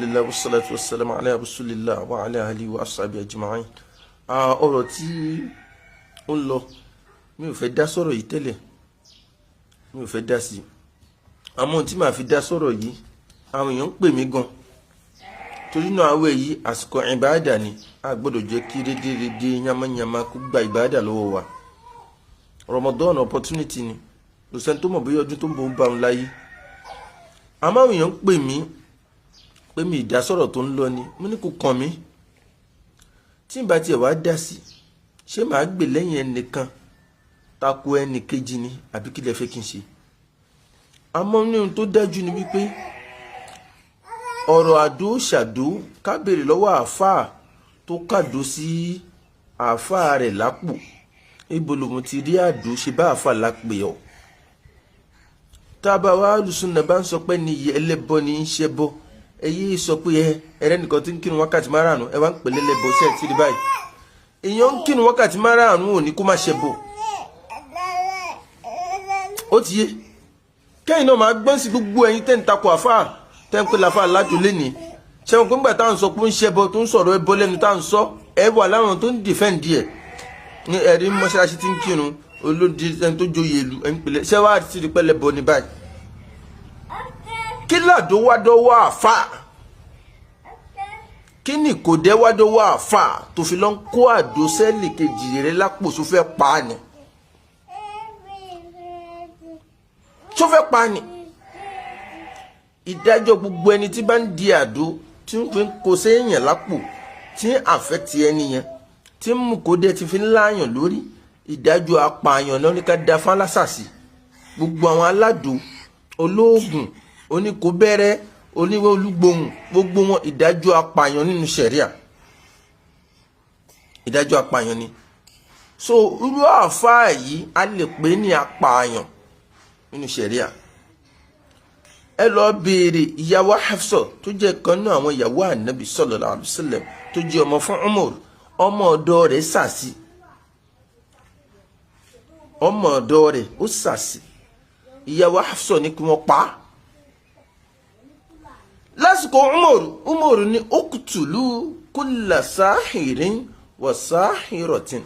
alhamdulillah wassalatu wassalamu ala rasulillah wa ala alihi wa ashabihi ajma'in. Ọ̀rọ̀ tí ó ń lọ mi ò fẹ́ dá sọ̀rọ̀ yìí tẹ́lẹ̀, mi ò fẹ́ dá sí. Àmọ́ tí màá fi dá sọ̀rọ̀ yìí àwọn èèyàn ń pè mí gan. Torí náà àwẹ̀ yìí àsìkò ìbáàdà ni, a gbọ́dọ̀ jẹ́ kí rédérédé yamayama kó gba ìbáàdà lọ́wọ́ wa. Ramadan opportunity ni, ló sẹ́ni tó mọ̀ bóyá ọdún tó ń bọ̀ ń bá wọn láyé. Àmọ́ àwọn èèyàn ń pè mí pé mi ìdásọ̀rọ̀ tó ń lọ ni, mo ní kò kàn mí. Tí n bá tiẹ̀ wá dá sí, ṣé màá gbè lẹ́yìn ẹnìkan tako ẹnì kejì ni àbí kí lẹ fẹ́ kí n ṣe? Àmọ́ ní ohun tó dájú ni wípé ọ̀rọ̀ àdó ṣàdó ká béèrè lọ́wọ́ àáfàá tó kàdó sí àáfàá rẹ̀ lápò. Ibo lòun ti rí àdó ṣe bá àáfàá lápè ọ̀. Tá a bá wá lùsùnà bá ń sọ pé ní iye ẹlẹ́bọ ní í ṣe bọ́, èyí sọ pé ẹrẹ́ nìkan tí ń kírun wákàtí márùn-ún ẹ wá ń pè lẹ́lẹ́bọ sí ẹ̀ tí rí báyìí. Èèyàn ń kírun wákàtí márùn-ún ò ní kó má ṣe bọ̀. Ó ti yé kẹ́yìn náà máa gbọ́n sí gbogbo ẹ̀yin tẹ́ ń takò àfáà tẹ́ ń pè láfáà lájò lénìí. Ṣẹ́wọ̀n pé ńgbà táwọn sọ pé ń ṣẹbọ tó ń sọ̀rọ̀ ẹbọ lẹ́nu táwọn sọ ẹ wà láwọn tó ń dìfẹ́ǹdì ẹ̀ ní ẹ̀rí mọ́ṣáláṣí tí ń kírun olódi ẹni tó joyè ìlú ẹni pèlè ṣẹ́wàá ti rí pẹ́lẹ́ bọ ní báyìí. Kí làdó wá dọ́wọ́ àfáà? Kí ni kò dé wá dọ́wọ́ àfáà tó fi lọ ń kó àdó sẹ́ẹ̀lì kejì rẹ̀ lápò tó fẹ́ pa á ni? Tó fẹ́ pa á ni? Ìdájọ́ gbogbo ẹni tí bá ń di àdó tí ń fi kó séèyàn lápò tí ń àfẹ́tì ẹni yẹn tí ń mú kó dé ti fi ń láàyàn lórí, ìdájọ́ apààyàn náà ní ká da fálásàsì. Gbogbo àwọn aládò olóògùn oníkóbẹ́rẹ́ oníwé olúgbòhùn gbogbo wọn ìdájọ́ apààyàn nínú ṣẹ̀ríà, ìdájọ́ apààyàn ni. So irú àfáà yìí a lè pè ní apààyàn nínú ṣẹ̀ríà. Ẹ lọ béèrè ìyàwó Hafsa tó jẹ́ kan náà àwọn ìyàwó Ànábì sallallahu alaihi wasallam tó jẹ́ ọmọ fún Umar, ọmọ ọ̀dọ̀ rẹ̀ sàsì, ọmọ ọ̀dọ̀ rẹ̀ ó sàsì. Ìyàwó Hafsa ní kí wọ́n pa á. Lásìkò Umar ní uqtulu kulla sahirin wa sahiratin.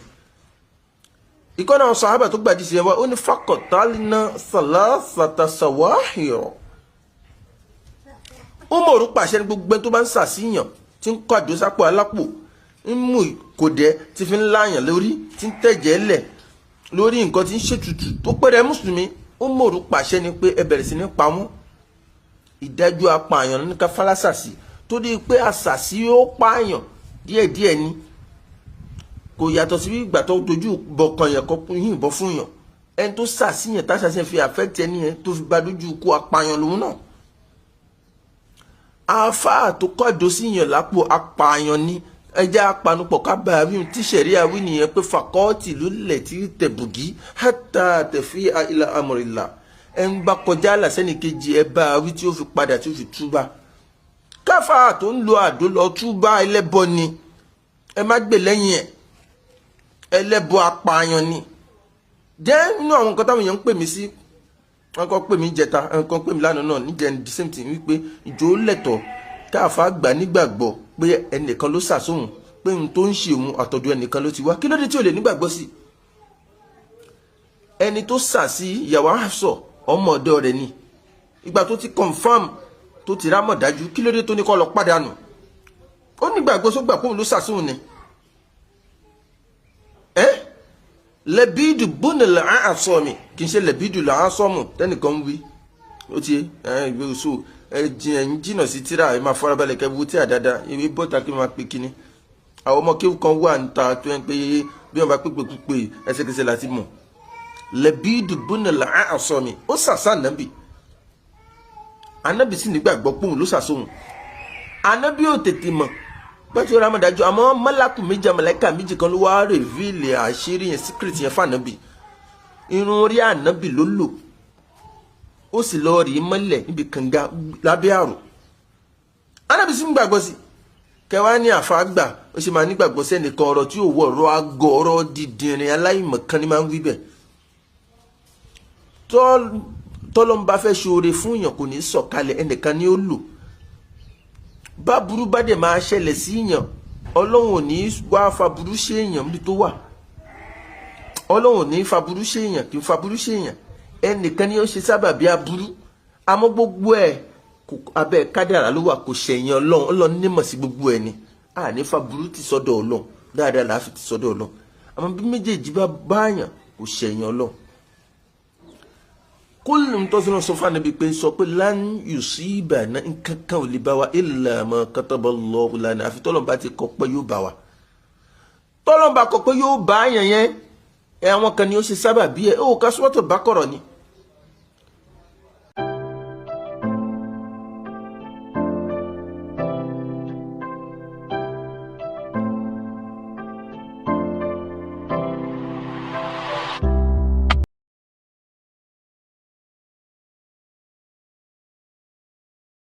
Ìkọ́nà àwọn sàhábà tó gbàdí sí ẹwà ó ní faqatalna salasata sawahir. Umar pàṣẹ ní gbogbo tó bá ń sàṣìyàn tí ń kọ́ àdó sápò alápò ń mú ìkòdẹ́ tí fi ń láàyàn lórí tí ń tẹ̀jẹ̀ lẹ̀ lórí nǹkan tí ń ṣètùtù tó pẹ́rẹ́ mùsùlùmí. Umar pàṣẹ ni pé ẹ bẹ̀rẹ̀ sí ní pa wọ́n. Ìdájọ́ apààyàn ní ká fálásàsì tó di pé àsàsì ó pààyàn díẹ̀díẹ̀ ni, kò yàtọ̀ sí ìgbà tó dojú bọ̀kan yẹn kọ́ yìnbọn fún yàn. Ẹni tó sàṣìyàn táṣàṣìyàn fi àfẹ́tì ẹni yẹn tó fi bá dojú kú apààyàn lòun náà. Àfáà tó kọ́ àdó sí yàn lápò apààyàn ni. Ẹjẹ́ apanupọ̀ ká bá a wí tí ṣẹ̀ríà wí nìyẹn pé fàkọ́ọ̀tì ló lẹ̀ tí tẹ̀bùgí hátà tẹ̀fí ilà amọ̀rìlà. Ẹ ń bá kọjá làsẹ́nì kejì ẹ bá a wí tí ó fi padà tí ó fi túbà. Káfà tó ń lo àdó lọ túbà ẹlẹ́bọ ni, ẹ má gbè lẹ́yìn ẹ̀, ẹlẹ́bọ apààyàn ni. Jẹ́ nínú àwọn nǹkan táwọn èèyàn ń pè mí sí, wọ́n kọ́ pè mí jẹta, wọ́n kọ́ pè mí lánàá náà níjẹ́ the same thing wípé ìjó lẹ̀tọ̀ káfà gbà nígbàgbọ́ pé ẹnìkan ló sàsóhun pé ohun tó ń ṣe òun àtọ̀dọ̀ ẹnìkan ló ti wá. Kí ló dé tí ò lè nígbàgbọ́ sí? Ẹni tó sà sí ìyàwó Hafsa ọmọ ọ̀dọ̀ rẹ̀ ni. Ìgbà tó ti confam tó ti rámọ̀ dájú, kí ló dé tó ní kó lọ pàdánù? Ó nígbàgbọ́ sógbà pé òun ló sàsóhun ni. Lẹ́bídù bónà làásọ̀mì kì í ṣe lẹ́bídù làásọ̀mù tẹ́nìkan wí. Ó ti ìwé oṣù ẹ̀jìn jìnnà sí tíra ẹ̀ máa farabalẹ̀ kẹ́ wo tí a dáadáa ìwé bọ́ta kí wọ́n máa pe kíní. Àwọn ọmọ kéwù kan wà níta tó ń pé bí wọ́n bá pépè púpè ẹsẹ̀kẹsẹ̀ láti mọ̀. Lẹ́bídù bónà làásọ̀mì ó sàṣà ànábì. Ànábì sì nígbàgbọ́ pòun ló sàṣóhun. Ànábì ò tètè mọ̀ pẹ́tù ọ̀rọ̀ àmọ̀dájú àmọ́ mọ́lákù méjì àmọ̀lẹ́kà méjì kan ló wá rèvíìlì àṣírí yẹn síkírìtì yẹn fànábì. Irun orí ànábì ló lò, ó sì lọ rí mọ́lẹ̀ níbi kànga lábẹ́ àrò. Ànábì sì ń gbàgbọ́ sí. Kẹwàá ní àfàgbà ó ṣe máa nígbàgbọ́ sí ẹnìkan ọ̀rọ̀ tí ò wọ ọ̀rọ̀ àgọ́ ọ̀rọ̀ dídìrín aláìmọ̀kan ní máa ń wí bẹ̀. Tọ́lọ́mbà fẹ́ ṣoore fún èèyàn kò ní sọ̀kalẹ̀ ẹnìkan ni ó lò. bá burú bá dẹ̀ máa ṣẹlẹ̀ sí èèyàn ọlọ́run ò ní wá faburú ṣe èèyàn níbi tó wà. Ọlọ́run ò ní faburú ṣe èèyàn kì í faburú ṣe èèyàn. Ẹnìkan ni ó ṣe sábàbí aburú àmọ́ gbogbo ẹ̀ abẹ́ kádàrá ló wà, kò ṣẹ̀yìn ọlọ́run. Ọlọ́run nímọ̀ sí gbogbo ẹ̀ ni. A ní faburú ti sọ́dọ̀ ọlọ́run, dáadáa láàfi ti sọ́dọ̀ ọlọ́run. Àmọ́ bí méjèèjì bá báyàn kò ṣẹ̀yìn ọlọ́run. Kó lè ń tọ́sí náà sọ fún Ànábì pé sọ pé lan yusibana nǹkan kan ò lè bá wa illa ma kataballahu lana, àfi tọ́lọ́run bá ti kọ pé yóò bá wa. Tọ́lọ́run bá kọ pé yóò bá yẹn àwọn kan ni ó ṣe sábàbí ẹ̀ ó ká Suratul Baqara ni.